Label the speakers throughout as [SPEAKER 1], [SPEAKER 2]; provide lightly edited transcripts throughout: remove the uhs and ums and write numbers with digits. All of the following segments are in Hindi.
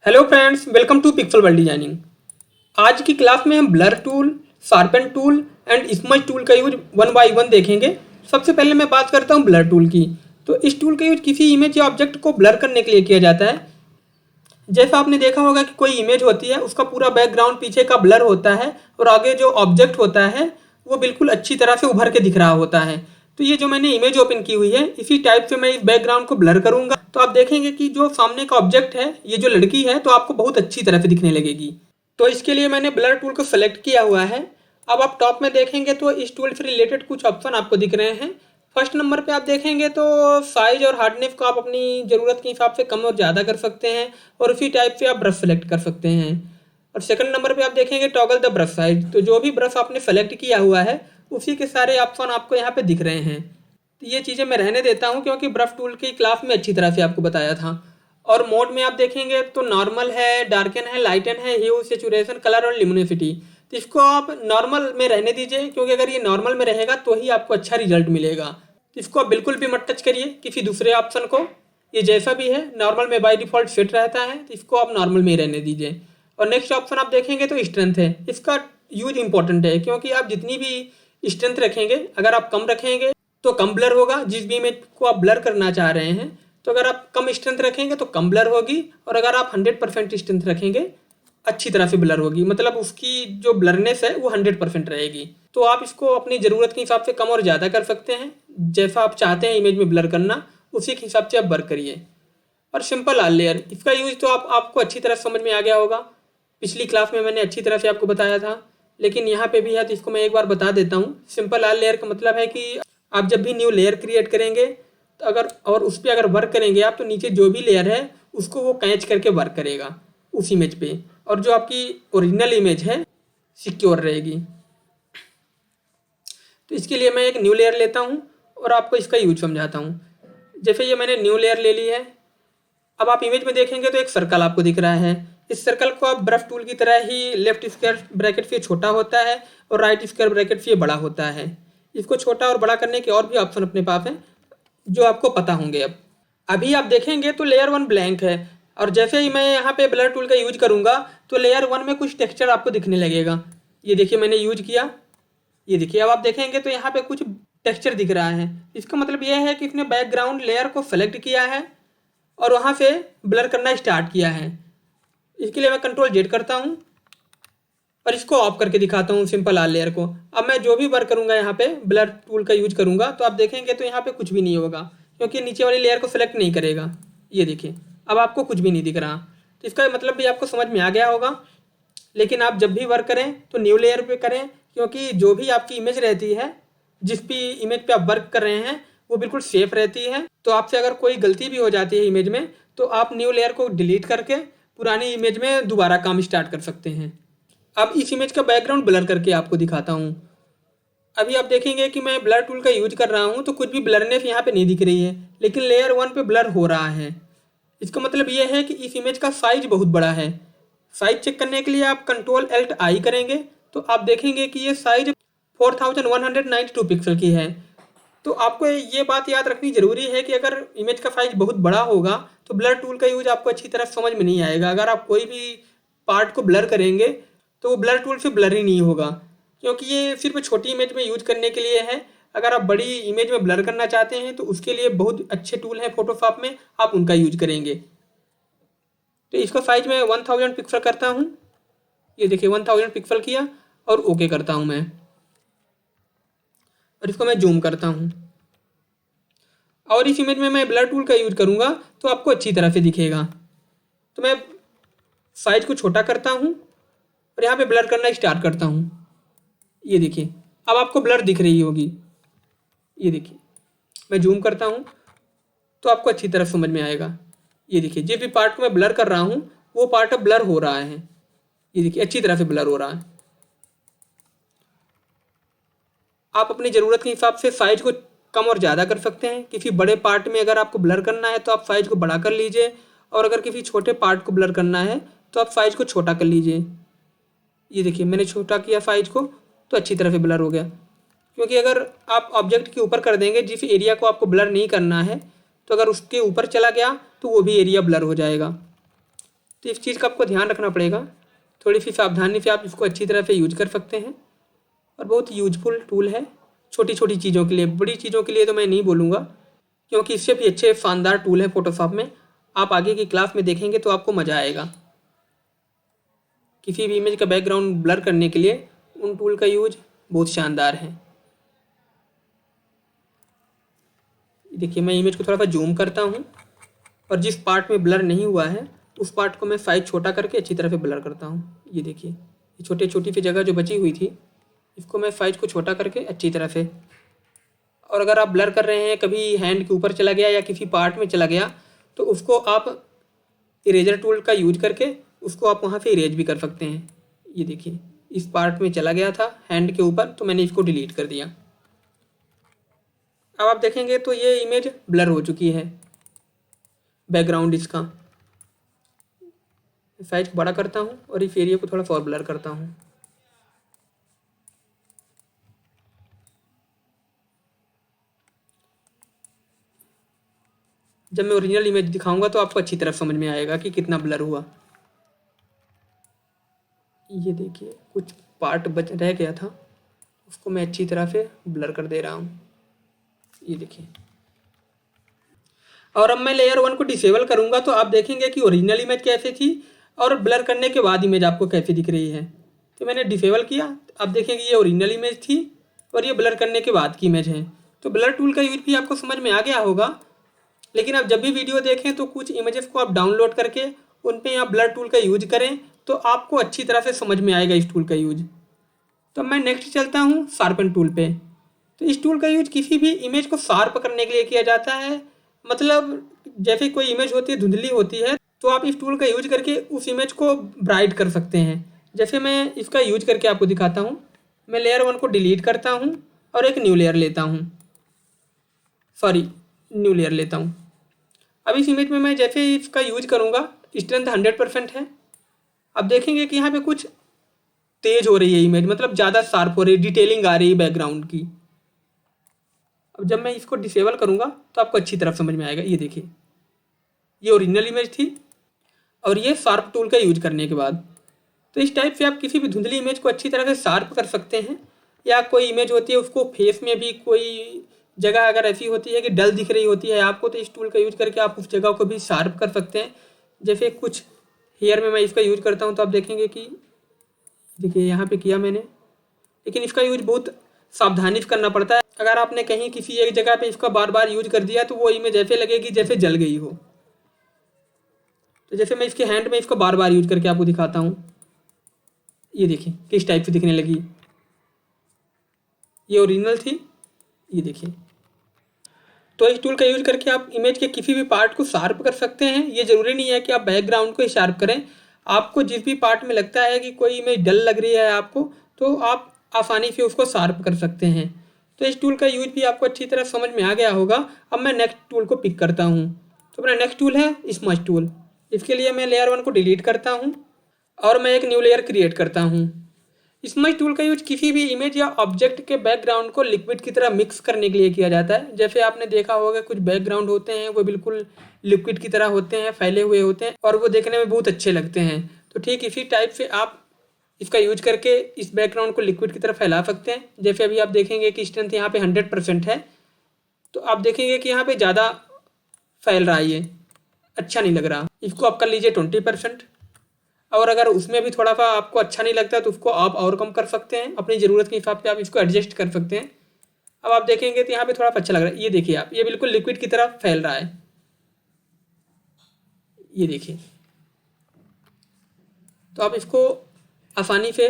[SPEAKER 1] Hello friends, welcome to pixel world designing. आज की क्लास में हम blur tool, sharpen tool and smudge tool का यूज वन बाय वन देखेंगे। सबसे पहले मैं बात करता हूं ब्लर टूल की। तो इस टूल का यूज किसी इमेज या ऑब्जेक्ट को ब्लर करने के लिए किया जाता है। जैसा आपने देखा होगा कि कोई इमेज होती है, उसका पूरा बैकग्राउंड पीछे का ब्लर होता है और आगे जो ऑब्जेक्ट होता है वो बिल्कुल अच्छी तरह से उभर के दिख रहा होता है। तो ये जो मैंने इमेज ओपन की हुई है, इसी टाइप से मैं इस बैकग्राउंड को ब्लर करूंगा तो आप देखेंगे कि जो सामने का ऑब्जेक्ट है, ये जो लड़की है, तो आपको बहुत अच्छी तरह से दिखने लगेगी। तो इसके लिए मैंने ब्लर टूल को सेलेक्ट किया हुआ है। अब आप टॉप में देखेंगे तो इस टूल से रिलेटेड कुछ ऑप्शन आपको दिख रहे हैं। फर्स्ट नंबर पे आप देखेंगे तो साइज और हार्डनेस को आप अपनी ज़रूरत के हिसाब से कम और ज़्यादा कर सकते हैं और उसी टाइप से आप ब्रश सेलेक्ट कर सकते हैं। और सेकंड नंबर पे आप देखेंगे टॉगल द ब्रश साइज। तो जो भी ब्रश आपने सेलेक्ट किया हुआ है, उसी के सारे ऑप्शन आपको यहाँ पे दिख रहे हैं। तो ये चीज़ें मैं रहने देता हूँ क्योंकि ब्रश टूल की क्लास में अच्छी तरह से आपको बताया था। और मोड में आप देखेंगे तो नॉर्मल है, डार्कन है, लाइटन है, ह्यू, सेचुरेशन, कलर और लिमिनिसिटी। तो इसको आप नॉर्मल में रहने दीजिए क्योंकि अगर ये नॉर्मल में रहेगा तो ही आपको अच्छा रिजल्ट मिलेगा। तो इसको आप बिल्कुल भी मत टच करिए किसी दूसरे ऑप्शन को। ये जैसा भी है नॉर्मल में बाय डिफ़ॉल्ट सेट रहता है, तो इसको आप नॉर्मल में ही रहने दीजिए। और नेक्स्ट ऑप्शन आप देखेंगे तो स्ट्रेंथ है। इसका यूज इंपॉर्टेंट है क्योंकि आप जितनी भी स्ट्रेंथ रखेंगे, अगर आप कम रखेंगे तो कम ब्लर होगा जिस भी इमेज को आप ब्लर करना चाह रहे हैं। तो अगर आप कम स्ट्रेंथ रखेंगे तो कम ब्लर होगी, और अगर आप 100% स्ट्रेंथ रखेंगे अच्छी तरह से ब्लर होगी, मतलब उसकी जो ब्लरनेस है वो 100% रहेगी। तो आप इसको अपनी ज़रूरत के हिसाब से कम और ज़्यादा कर सकते हैं। जैसा आप चाहते हैं इमेज में ब्लर करना, उसी के हिसाब से आप वर्क करिए। और सिंपल आल लेयर, इसका यूज तो आपको अच्छी तरह समझ में आ गया होगा। पिछली क्लास में मैंने अच्छी तरह से आपको बताया था, लेकिन यहाँ पे भी है तो इसको मैं एक बार बता देता हूँ। सिंपल आल लेयर का मतलब है कि आप जब भी न्यू लेयर क्रिएट करेंगे तो अगर और उस पर अगर वर्क करेंगे आप, तो नीचे जो भी लेयर है उसको वो कैच करके वर्क करेगा उस इमेज पे, और जो आपकी ओरिजिनल इमेज है सिक्योर रहेगी। तो इसके लिए मैं एक न्यू लेयर लेता हूँ और आपको इसका यूज समझाता हूँ। जैसे ये मैंने न्यू लेयर ले ली है। अब आप इमेज में देखेंगे तो एक सर्कल आपको दिख रहा है। इस सर्कल को आप ब्रश टूल की तरह ही लेफ्ट स्क्वायर ब्रैकेट से छोटा होता है और राइट स्क्वायर ब्रैकेट से बड़ा होता है। इसको छोटा और बड़ा करने के और भी ऑप्शन अपने पास हैं जो आपको पता होंगे। अब अभी आप देखेंगे तो लेयर वन ब्लैंक है, और जैसे ही मैं यहाँ पे ब्लर टूल का यूज करूँगा तो लेयर वन में कुछ टेक्सचर आपको दिखने लगेगा। ये देखिए मैंने यूज किया, ये देखिए। अब आप देखेंगे तो यहाँ पे कुछ टेक्सचर दिख रहा है। इसका मतलब यह है कि इसने बैकग्राउंड लेयर को सेलेक्ट किया है और वहाँ से ब्लर करना स्टार्ट किया है। इसके लिए मैं कंट्रोल जेड करता हूँ और इसको ऑफ करके दिखाता हूँ सिंपल आर लेयर को। अब मैं जो भी वर्क करूँगा यहाँ पे ब्लर टूल का यूज करूँगा तो आप देखेंगे तो यहाँ पे कुछ भी नहीं होगा क्योंकि नीचे वाली लेयर को सेलेक्ट नहीं करेगा। ये देखिए अब आपको कुछ भी नहीं दिख रहा। तो इसका मतलब भी आपको समझ में आ गया होगा। लेकिन आप जब भी वर्क करें तो न्यू लेयर पे करें क्योंकि जो भी आपकी इमेज रहती है, जिस भी इमेज पे आप वर्क कर रहे हैं, वो बिल्कुल सेफ रहती है। तो आपसे अगर कोई गलती भी हो जाती है इमेज में तो आप न्यू लेयर को डिलीट करके पुरानी इमेज में दोबारा काम स्टार्ट कर सकते हैं। अब इस इमेज का बैकग्राउंड ब्लर करके आपको दिखाता हूँ। अभी आप देखेंगे कि मैं ब्लर टूल का यूज कर रहा हूँ तो कुछ भी ब्लरनेस यहाँ पे नहीं दिख रही है, लेकिन लेयर वन पे ब्लर हो रहा है। इसका मतलब ये है कि इस इमेज का साइज बहुत बड़ा है। साइज चेक करने के लिए आप कंट्रोल एल्ट आई करेंगे तो आप देखेंगे कि ये साइज 4192 पिक्सल की है। तो आपको ये बात याद रखनी जरूरी है कि अगर इमेज का साइज बहुत बड़ा होगा तो ब्लर टूल का यूज आपको अच्छी तरह समझ में नहीं आएगा। अगर आप कोई भी पार्ट को ब्लर करेंगे तो वो ब्लर टूल से ब्लर ही नहीं होगा, क्योंकि ये सिर्फ छोटी इमेज में यूज करने के लिए है। अगर आप बड़ी इमेज में ब्लर करना चाहते हैं तो उसके लिए बहुत अच्छे टूल हैं फोटोशॉप में, आप उनका यूज करेंगे। तो इसका साइज मैं 1000 पिक्सल करता हूँ। ये देखिए 1000 पिक्सल किया और ओके करता हूँ मैं, और इसको मैं जूम करता हूँ। और इस इमेज में मैं ब्लर टूल का यूज करूँगा तो आपको अच्छी तरह से दिखेगा। तो मैं साइज को छोटा करता हूँ और यहाँ पे ब्लर करना स्टार्ट करता हूँ। ये देखिए अब आपको ब्लर दिख रही होगी। ये देखिए मैं जूम करता हूँ तो आपको अच्छी तरह समझ में आएगा। ये देखिए जिस भी पार्ट को मैं ब्लर कर रहा हूँ वो पार्ट अब ब्लर हो रहा है। ये देखिए अच्छी तरह से ब्लर हो रहा है। आप अपनी ज़रूरत के हिसाब से साइज को कम और ज़्यादा कर सकते हैं। किसी बड़े पार्ट में अगर आपको ब्लर करना है तो आप साइज को बड़ा कर लीजिए, और अगर किसी छोटे पार्ट को ब्लर करना है तो आप साइज को छोटा कर लीजिए। ये देखिए मैंने छोटा किया साइज को तो अच्छी तरह से ब्लर हो गया, क्योंकि अगर आप ऑब्जेक्ट के ऊपर कर देंगे जिस एरिया को आपको ब्लर नहीं करना है, तो अगर उसके ऊपर चला गया तो वो भी एरिया ब्लर हो जाएगा। तो तो इस चीज़ का आपको ध्यान रखना पड़ेगा। थोड़ी सी सावधानी से आप इसको अच्छी तरह से यूज कर सकते हैं और बहुत यूजफुल टूल है छोटी छोटी चीज़ों के लिए। बड़ी चीज़ों के लिए तो मैं नहीं बोलूँगा, क्योंकि इससे भी अच्छे शानदार टूल है फोटोशॉप में। आप आगे की क्लास में देखेंगे तो आपको मज़ा आएगा। किसी भी इमेज का बैकग्राउंड ब्लर करने के लिए उन टूल का यूज बहुत शानदार है। देखिए मैं इमेज को थोड़ा सा जूम करता हूँ और जिस पार्ट में ब्लर नहीं हुआ है उस पार्ट को मैं साइज छोटा करके अच्छी तरह से ब्लर करता हूँ। ये देखिए ये छोटी छोटी सी जगह जो बची हुई थी इसको मैं साइज को छोटा करके अच्छी तरह से। और अगर आप ब्लर कर रहे हैं, कभी हैंड के ऊपर चला गया या किसी पार्ट में चला गया, तो उसको आप इरेजर टूल का यूज करके उसको आप वहाँ से इरेज भी कर सकते हैं। ये देखिए इस पार्ट में चला गया था हैंड के ऊपर, तो मैंने इसको डिलीट कर दिया। अब आप देखेंगे तो ये इमेज ब्लर हो चुकी है बैकग्राउंड इसका। साइज को बड़ा करता हूँ और इस एरिया को थोड़ा सा और ब्लर करता हूँ। जब मैं ओरिजिनल इमेज दिखाऊंगा तो आपको अच्छी तरह समझ में आएगा कि कितना ब्लर हुआ। ये देखिए कुछ पार्ट बच रह गया था, उसको मैं अच्छी तरह से ब्लर कर दे रहा हूँ। ये देखिए। और अब मैं लेयर 1 को डिसेबल करूँगा तो आप देखेंगे कि ओरिजिनल इमेज कैसे थी और ब्लर करने के बाद इमेज आपको कैसे दिख रही है। तो मैंने डिसेबल किया, आप देखेंगे ये ओरिजिनल इमेज थी और ये ब्लर करने के बाद की इमेज है। तो ब्लर टूल का यूज भी आपको समझ में आ गया होगा। लेकिन आप जब भी वीडियो देखें तो कुछ इमेजेस को आप डाउनलोड करके उन पे आप ब्लर टूल का यूज करें तो आपको अच्छी तरह से समझ में आएगा इस टूल का यूज। तो मैं नेक्स्ट चलता हूँ शार्पन टूल पे। तो इस टूल का यूज किसी भी इमेज को शार्प करने के लिए किया जाता है। मतलब जैसे कोई इमेज होती है धुंधली होती है तो आप इस टूल का यूज करके उस इमेज को ब्राइट कर सकते हैं। जैसे मैं इसका यूज करके आपको दिखाता हूँ। मैं लेयर 1 को डिलीट करता हूँ और एक न्यू लेयर लेता हूँ, न्यू लेयर लेता हूँ। अब इस इमेज में मैं जैसे इसका यूज करूँगा स्ट्रेंथ 100% है। अब देखेंगे कि यहाँ पे कुछ तेज हो रही है इमेज, मतलब ज़्यादा शार्प हो रही है, डिटेलिंग आ रही है बैकग्राउंड की। अब जब मैं इसको डिसेबल करूँगा तो आपको अच्छी तरह समझ में आएगा। ये देखिए ये ओरिजिनल इमेज थी और ये शार्प टूल का यूज करने के बाद। तो इस टाइप से आप किसी भी धुंधली इमेज को अच्छी तरह से शार्प कर सकते हैं। या कोई इमेज होती है उसको फेस में भी कोई जगह अगर ऐसी होती है कि डल दिख रही होती है आपको, तो इस टूल का यूज करके आप उस जगह को भी शार्प कर सकते हैं। जैसे कुछ हेयर में मैं इसका यूज करता हूँ तो आप देखेंगे कि देखिए यहाँ पे किया मैंने, लेकिन इसका यूज बहुत सावधानी से करना पड़ता है। अगर आपने कहीं किसी एक जगह पे इसका बार बार यूज कर दिया तो वो इमेज ऐसे लगेगी जैसे जल गई हो। तो जैसे मैं इसके हैंड में इसको बार बार यूज करके आपको दिखाता हूँ। ये देखिए किस टाइप से दिखने लगी। ये ओरिजिनल थी, ये देखिए। तो इस टूल का यूज करके आप इमेज के किसी भी पार्ट को शार्प कर सकते हैं। ये ज़रूरी नहीं है कि आप बैकग्राउंड को ही शार्प करें। आपको जिस भी पार्ट में लगता है कि कोई इमेज डल लग रही है आपको, तो आप आसानी से उसको शार्प कर सकते हैं। तो इस टूल का यूज भी आपको अच्छी तरह समझ में आ गया होगा। अब मैं नेक्स्ट टूल को पिक करता हूँ। तो मेरा नेक्स्ट टूल है स्मज टूल। इसके लिए मैं लेयर 1 को डिलीट करता हूँ और मैं एक न्यू लेयर क्रिएट करता हूँ। स्मज टूल का यूज किसी भी इमेज या ऑब्जेक्ट के बैकग्राउंड को लिक्विड की तरह मिक्स करने के लिए किया जाता है। जैसे आपने देखा होगा कुछ बैकग्राउंड होते हैं वो बिल्कुल लिक्विड की तरह होते हैं, फैले हुए होते हैं और वो देखने में बहुत अच्छे लगते हैं। तो ठीक इसी टाइप से आप इसका यूज करके इस बैकग्राउंड को लिक्विड की तरह फैला सकते हैं। जैसे अभी आप देखेंगे कि स्ट्रेंथ यहाँ पे 100% है, तो आप देखेंगे कि यहाँ पे ज़्यादा फैल रहा है, ये अच्छा नहीं लग रहा। इसको आप कर लीजिए 20%। और अगर उसमें भी थोड़ा सा आपको अच्छा नहीं लगता तो उसको आप और कम कर सकते हैं। अपनी ज़रूरत के हिसाब से आप इसको एडजस्ट कर सकते हैं। अब आप देखेंगे तो यहाँ पे थोड़ा सा अच्छा लग रहा है। ये देखिए आप, ये बिल्कुल लिक्विड की तरह फैल रहा है। ये देखिए। तो आप इसको आसानी से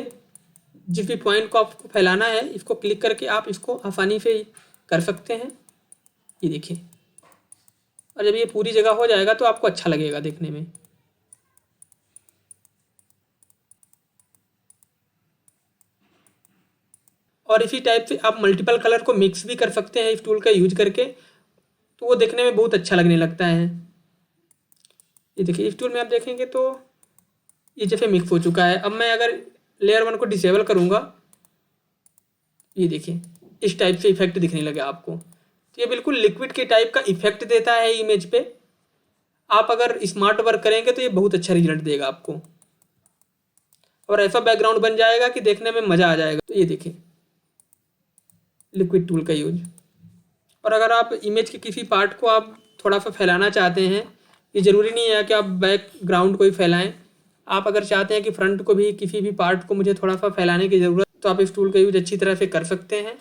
[SPEAKER 1] जिस भी पॉइंट को आपको फैलाना है इसको क्लिक करके आप इसको आसानी से कर सकते हैं। ये देखिए। और जब ये पूरी जगह हो जाएगा तो आपको अच्छा लगेगा देखने में। और इसी टाइप से आप मल्टीपल कलर को मिक्स भी कर सकते हैं इस टूल का यूज करके, तो वो देखने में बहुत अच्छा लगने लगता है। ये देखिए इस टूल में आप देखेंगे तो ये जैसे मिक्स हो चुका है। अब मैं अगर लेयर 1 को डिसेबल करूँगा, ये देखिए इस टाइप से इफेक्ट दिखने लगे आपको। तो ये बिल्कुल लिक्विड के टाइप का इफेक्ट देता है इमेज पे। आप अगर स्मार्ट वर्क करेंगे तो ये बहुत अच्छा रिजल्ट देगा आपको, और ऐसा बैकग्राउंड बन जाएगा कि देखने में मज़ा आ जाएगा। तो ये देखिए लिक्विड टूल का यूज। और अगर आप इमेज के किसी पार्ट को आप थोड़ा सा फैलाना चाहते हैं, ये ज़रूरी नहीं है कि आप बैकग्राउंड को ही फैलाएं, आप अगर चाहते हैं कि फ्रंट को भी, किसी भी पार्ट को मुझे थोड़ा सा फैलाने की ज़रूरत, तो आप इस टूल का यूज अच्छी तरह से कर सकते हैं।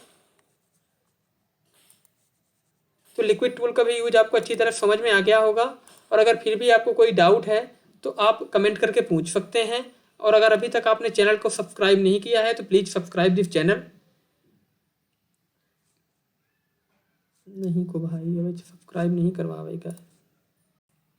[SPEAKER 1] तो लिक्विड टूल का भी यूज आपको अच्छी तरह समझ में आ गया होगा, और अगर फिर भी आपको कोई डाउट है तो आप कमेंट करके पूछ सकते हैं। और अगर अभी तक आपने चैनल को सब्सक्राइब नहीं किया है तो प्लीज़ सब्सक्राइब दिस चैनल। नहीं को भाई अभी सब्सक्राइब नहीं करवाएगा।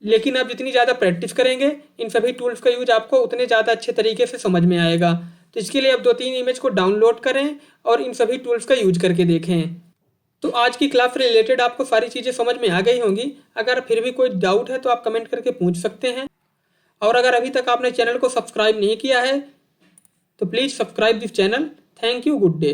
[SPEAKER 1] लेकिन आप जितनी ज़्यादा प्रैक्टिस करेंगे इन सभी टूल्स का यूज आपको उतने ज़्यादा अच्छे तरीके से समझ में आएगा। तो इसके लिए आप 2-3 इमेज को डाउनलोड करें और इन सभी टूल्स का यूज करके देखें। तो आज की क्लास से रिलेटेड आपको सारी चीज़ें समझ में आ गई होंगी। अगर फिर भी कोई डाउट है तो आप कमेंट करके पूछ सकते हैं। और अगर अभी तक आपने चैनल को सब्सक्राइब नहीं किया है तो please subscribe this channel. Thank you, good day.